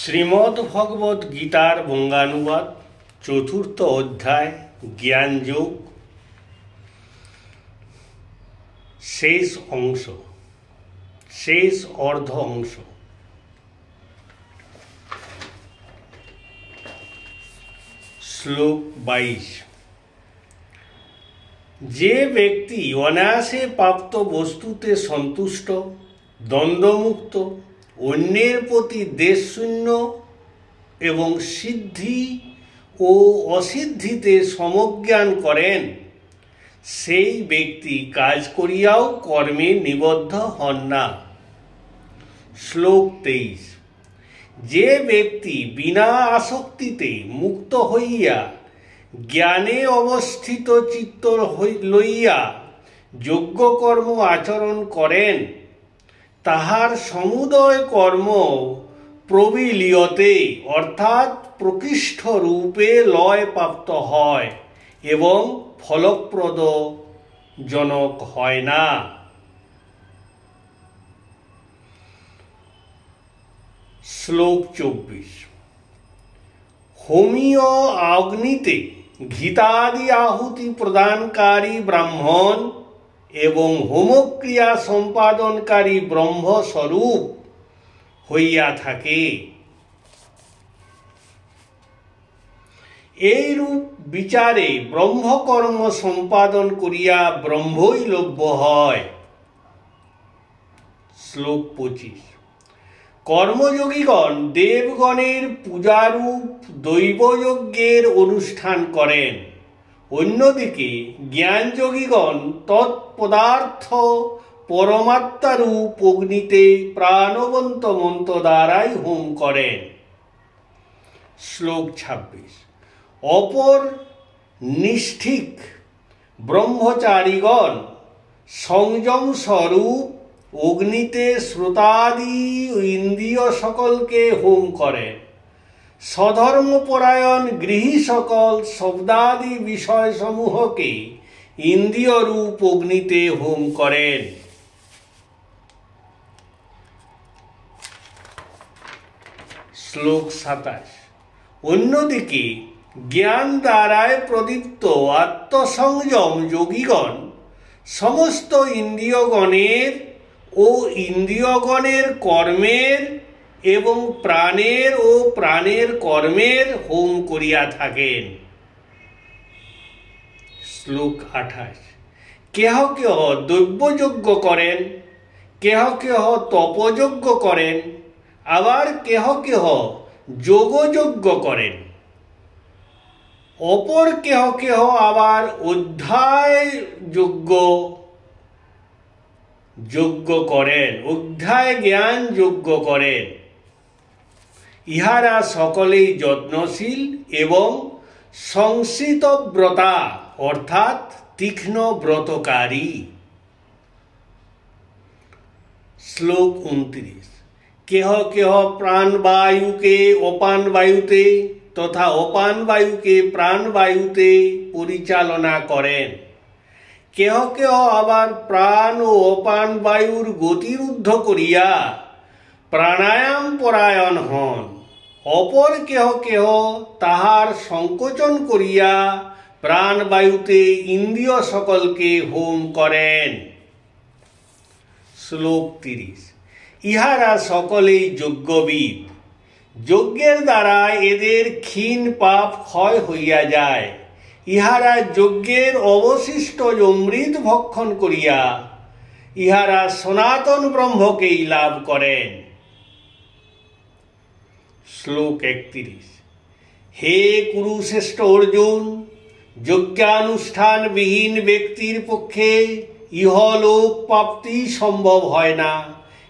শ্রীমদ্ভগবদ্ গীতার বঙ্গানুবাদ চতুর্থ অধ্যায় জ্ঞানযোগ শেষ অর্ধ অংশ। শ্লোক 22। যে ব্যক্তি অনায়াসে প্রাপ্ত বস্তুতে সন্তুষ্ট, দ্বন্দ্বমুক্ত, অন্যের প্রতি দেশশূন্য এবং সিদ্ধি ও অসিদ্ধিতে সমজ্ঞান করেন, সেই ব্যক্তি কাজ করিয়াও কর্মে নিবদ্ধ হন না। শ্লোক 23। যে ব্যক্তি বিনা আসক্তিতে মুক্ত হইয়া জ্ঞানে অবস্থিত চিত্ত লইয়া যোগ্য কর্ম আচরণ করেন, তাহার সমুদয় কর্ম প্রবিলীয়তে অর্থাৎ প্রকৃষ্ট রূপে লয় প্রাপ্ত হয় এবং ফলপ্রদ জনক হয় না। শ্লোক 24। হোমীয় অগ্নিতে ঘৃতাদি আহুতি প্রদানকারী ব্রাহ্মণ এবং হোমক্রিয়া সম্পাদনকারী ব্রহ্মস্বরূপ হইয়া থাকে। এইরূপ বিচারে ব্রহ্মকর্ম সম্পাদন করিয়া ব্রহ্মই লভ্য হয়। শ্লোক 25। কর্মযোগীগণ দেবগণের পূজারূপ দৈবযজ্ঞের অনুষ্ঠান করেন, অন্যদিকে জ্ঞানযোগীগণ তৎপদার্থ পরমাত্মারূপ অগ্নিতে প্রাণবন্ত মন্ত্র দ্বারাই হোম করেন। শ্লোক 26। অপর নিষ্ঠিক ব্রহ্মচারীগণ সংযম স্বরূপ অগ্নিতে শ্রোতাদি ইন্দ্রিয় সকলকে হোম করেন। সধর্মপরায়ণ গৃহী সকল শব্দাদি বিষয়সমূহকে ইন্দ্রিয় রূপ অগ্নিতে হোম করেন। শ্লোক 27। অন্যদিকে জ্ঞান দ্বারায় প্রদীপ্ত আত্মসংযম যোগীগণ সমস্ত ইন্দ্রিয়গণের ও ইন্দ্রিয়গণের কর্মের এবং প্রাণের কর্মের হোম করিয়া থাকেন। শ্লোক 28। কেহ কেহ দৈবযজ্ঞ করেন, কেহ কেহ তপযজ্ঞ করেন, আবার কেহ কেহ যোগযজ্ঞ করেন। অপর কেহ কেহ আবার অধ্যায় জ্ঞান যজ্ঞ করেন। ইহারা সকলেই যত্নশীল এবং সংসিতব্রতা অর্থাৎ তীক্ষ্ণ ব্রতকারী। শ্লোক 29। কেহ কেহ প্রাণবায়ুকে অপান বায়ুতে তথা অপান বায়ুকে প্রাণবায়ুতে পরিচালনা করেন। কেহ কেহ আবার প্রাণ ও অপান বায়ুর গতিরুদ্ধ করিয়া প্রাণায়াম পরায়ণ হন। অপর কেহ কেহ তাহার সংকোচন করিয়া প্রাণবায়ুতে ইন্দ্রিয় সকলকে হোম করেন। শ্লোক 30। ইহারা সকলেই যজ্ঞবিদ। যজ্ঞের দ্বারা এদের ক্ষীণ পাপ ক্ষয় হইয়া যায়। ইহারা যজ্ঞের অবশিষ্ট অমৃত ভক্ষণ করিয়া ইহারা সনাতন ব্রহ্মকেই লাভ করেন। শ্লোক 31। হে কুরুশ্রেষ্ঠ অর্জুন, যজ্ঞানুষ্ঠানবিহীন ব্যক্তির পক্ষে ইহলোক প্রাপ্তি সম্ভব হয় না।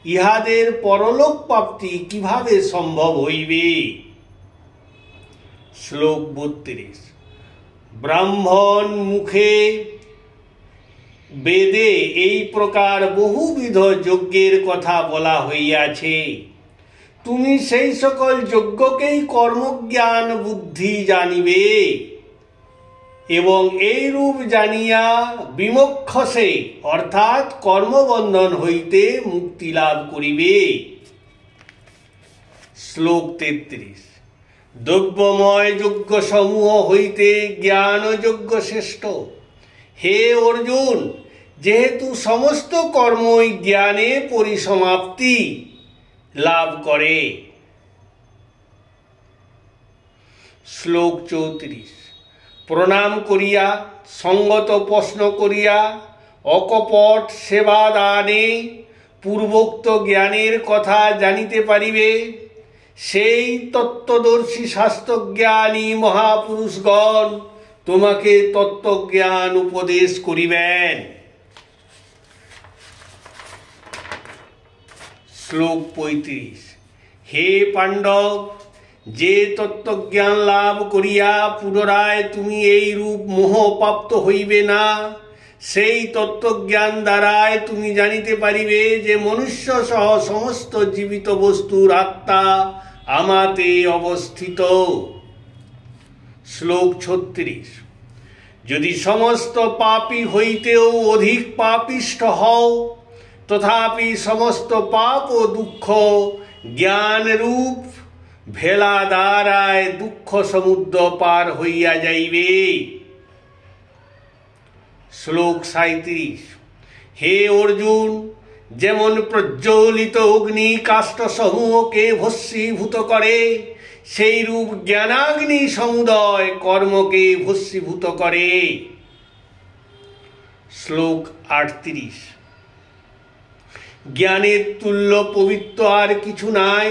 ইহাদের পরলোক প্রাপ্তি কিভাবে সম্ভব হইবে? শ্লোক 32। ব্রাহ্মণ মুখে বেদে এই প্রকার বহুবিধ যজ্ঞের কথা বলা হইয়াছে। তুমি সেই সকল যজ্ঞকেই কর্মজ্ঞান বুদ্ধি জানিবে এবং এই রূপ জানিয়া বিমোক্ষসে অর্থাৎ কর্মবন্ধন হইতে মুক্তি লাভ করিবে। শ্লোক 33। দ্রব্যময় যজ্ঞ সমূহ হইতে জ্ঞান যজ্ঞ শ্রেষ্ঠ। হে অর্জুন, যেহেতু সমস্ত কর্মই জ্ঞানে পরিসমাপ্তি লাভ করে। শ্লোক 34। প্রণাম করিয়া সঙ্গত প্রশ্ন করিয়া অকপট সেবা দানে পূর্বোক্ত জ্ঞানের কথা জানিতে পারিবে। সেই তত্ত্বদর্শী শাস্ত্রজ্ঞানী মহাপুরুষগণ তোমাকে তত্ত্বজ্ঞান উপদেশ করিবেন। শ্লোক 35। হে পাণ্ডব, যে তত্ত্বজ্ঞান লাভ করিয়া পুনরায় তুমি এই রূপ মোহ প্রাপ্ত হইবে না, সেই তত্ত্বজ্ঞান দ্বারায় তুমি জানিতে পারিবে যে মনুষ্য সহ সমস্ত জীবিত বস্তুর আত্মা আমাতে অবস্থিত। শ্লোক 36। যদি সমস্ত পাপী হইতেও অধিক পাপিষ্ঠ হও, তথাপি সমস্ত পাপ ও দুঃখ জ্ঞান রূপ ভেলা দ্বারায় দুঃখ সমুদ্র পার হইয়া যাইবে। শ্লোক 37। হে অর্জুন, যেমন প্রজ্বলিত অগ্নি কাষ্ঠ সমূহকে ভস্মীভূত করে, সেই রূপ জ্ঞানাগ্নি সমুদয় কর্মকে ভস্মীভূত করে। শ্লোক 38। জ্ঞানের তুল্য পবিত্র আর কিছু নাই।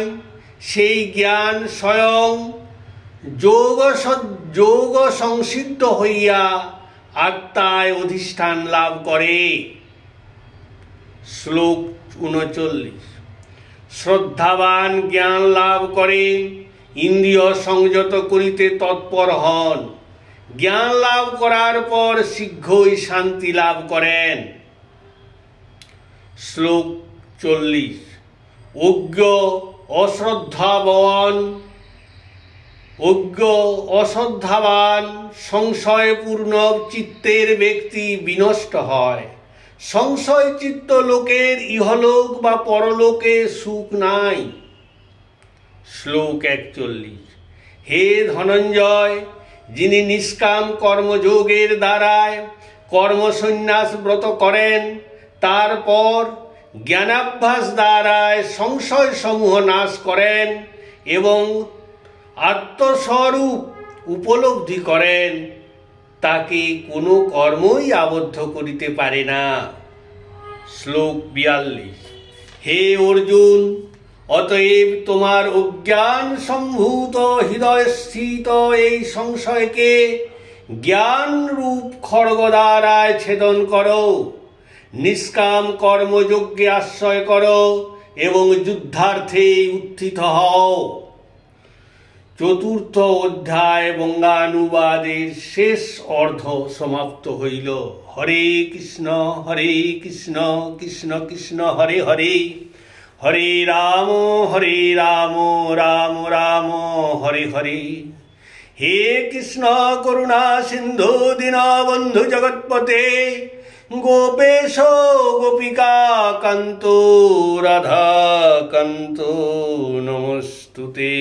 সেই জ্ঞান স্বয়ং যোগ সংসিদ্ধ হইয়া আত্মায় অধিষ্ঠান লাভ করে। শ্লোক 39। শ্রদ্ধাবান জ্ঞান লাভ করে ইন্দ্রিয় সংযত করিতে তৎপর হন। জ্ঞান লাভ করার পর শীঘ্রই শান্তি লাভ করেন। শ্লোক 40। অজ্ঞ অশ্রদ্ধাবান সংশয়পূর্ণ চিত্তের ব্যক্তি বিনষ্ট হয়। সংশয় চিত্ত লোকের ইহলোক বা পরলোকে সুখ নাই। শ্লোক 41। হে ধনঞ্জয়, যিনি নিষ্কাম কর্মযোগের দ্বারায় কর্মসন্ন্যাস ব্রত করেন, তারপর জ্ঞানাভ্যাস দ্বারায় সংশয় সমূহ নাশ করেন এবং আত্মস্বরূপ উপলব্ধি করেন, তাকে কোনো কর্মই আবদ্ধ করিতে পারে না। শ্লোক 42। হে অর্জুন, অতএব তোমার অজ্ঞান সম্ভূত হৃদয়স্থিত এই সংশয়কে জ্ঞান রূপ খড়গ দ্বারায় ছেদন করো। নিষ্কাম কর্মযজ্ঞে আশ্রয় করো এবং যুদ্ধার্থে উত্থিত হও। চতুর্থ অধ্যায় বঙ্গানুবাদের শেষ অর্ধ সমাপ্ত হইল। হরে কৃষ্ণ কৃষ্ণ কৃষ্ণ হরে হরে, হরে রাম রাম রাম হরে হরে। হে কৃষ্ণ করুণা সিন্ধু দীনবন্ধু জগৎপতে, গোপেশ গোপিকা কান্ত রাধা কান্ত নমস্তুতে।